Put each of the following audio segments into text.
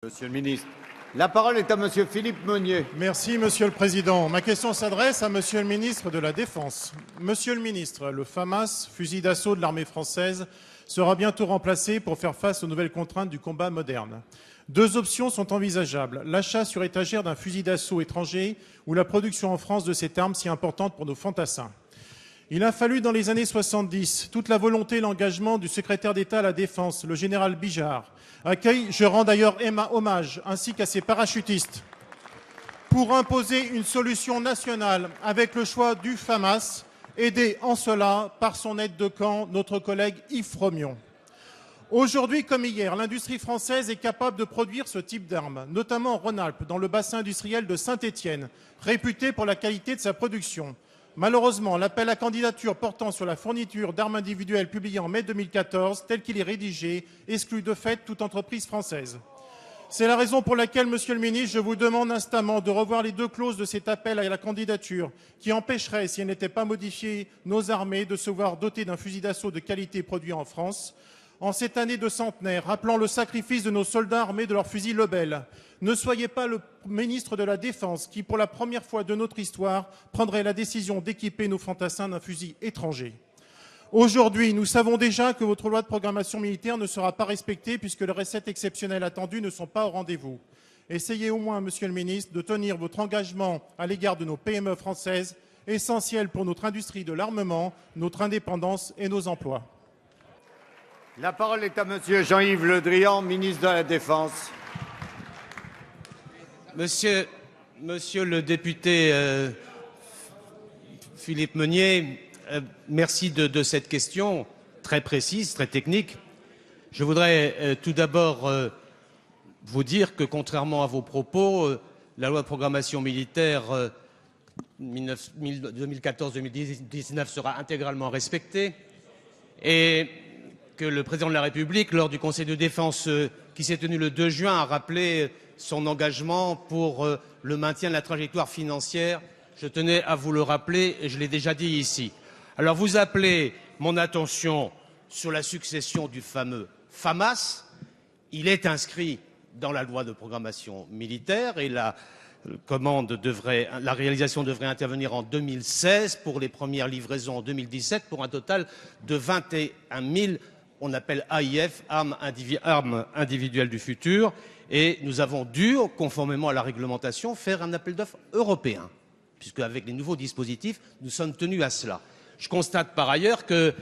Monsieur le ministre. La parole est à Monsieur Philippe Meunier. Merci, Monsieur le Président. Ma question s'adresse à Monsieur le ministre de la Défense. Monsieur le ministre, le FAMAS, fusil d'assaut de l'armée française, sera bientôt remplacé pour faire face aux nouvelles contraintes du combat moderne. Deux options sont envisageables. L'achat sur étagère d'un fusil d'assaut étranger ou la production en France de cette arme si importante pour nos fantassins. Il a fallu dans les années 70 toute la volonté et l'engagement du secrétaire d'État à la Défense, le général Bijard, à qui je rends d'ailleurs hommage, ainsi qu'à ses parachutistes, pour imposer une solution nationale avec le choix du FAMAS, aidé en cela par son aide de camp, notre collègue Yves Fromion. Aujourd'hui comme hier, l'industrie française est capable de produire ce type d'armes, notamment en Rhône-Alpes, dans le bassin industriel de Saint-Étienne, réputé pour la qualité de sa production. Malheureusement, l'appel à candidature portant sur la fourniture d'armes individuelles publié en mai 2014, tel qu'il est rédigé, exclut de fait toute entreprise française. C'est la raison pour laquelle, Monsieur le ministre, je vous demande instamment de revoir les deux clauses de cet appel à la candidature qui empêcheraient, si elles n'étaient pas modifiées, nos armées de se voir dotées d'un fusil d'assaut de qualité produit en France. En cette année de centenaire, rappelant le sacrifice de nos soldats armés de leurs fusils Lebel, ne soyez pas le ministre de la Défense qui, pour la première fois de notre histoire, prendrait la décision d'équiper nos fantassins d'un fusil étranger. Aujourd'hui, nous savons déjà que votre loi de programmation militaire ne sera pas respectée puisque les recettes exceptionnelles attendues ne sont pas au rendez-vous. Essayez au moins, Monsieur le ministre, de tenir votre engagement à l'égard de nos PME françaises, essentielles pour notre industrie de l'armement, notre indépendance et nos emplois. La parole est à Monsieur Jean-Yves Le Drian, ministre de la Défense. Monsieur le député Philippe Meunier, merci de cette question très précise, très technique. Je voudrais tout d'abord vous dire que, contrairement à vos propos, la loi de programmation militaire 2014-2019 sera intégralement respectée et que le président de la République, lors du Conseil de défense qui s'est tenu le 2 juin, a rappelé son engagement pour le maintien de la trajectoire financière. Je tenais à vous le rappeler et je l'ai déjà dit ici. Alors vous appelez mon attention sur la succession du fameux FAMAS. Il est inscrit dans la loi de programmation militaire et la réalisation devrait intervenir en 2016 pour les premières livraisons en 2017 pour un total de 21 000, on appelle AIF, armes individuelles du futur. Et nous avons dû, conformément à la réglementation, faire un appel d'offres européen, puisque avec les nouveaux dispositifs, nous sommes tenus à cela. Je constate par ailleurs qu'il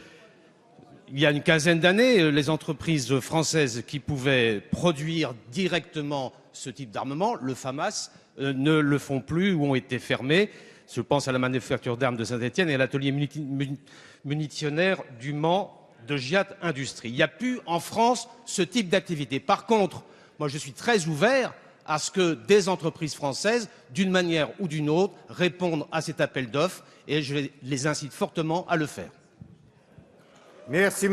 y a une quinzaine d'années, les entreprises françaises qui pouvaient produire directement ce type d'armement, le FAMAS, ne le font plus ou ont été fermées. Je pense à la manufacture d'armes de Saint-Étienne et à l'atelier munitionnaire du Mans de Giat Industrie. Il n'y a plus en France ce type d'activité. Par contre, moi je suis très ouvert à ce que des entreprises françaises, d'une manière ou d'une autre, répondent à cet appel d'offres et je les incite fortement à le faire. Merci.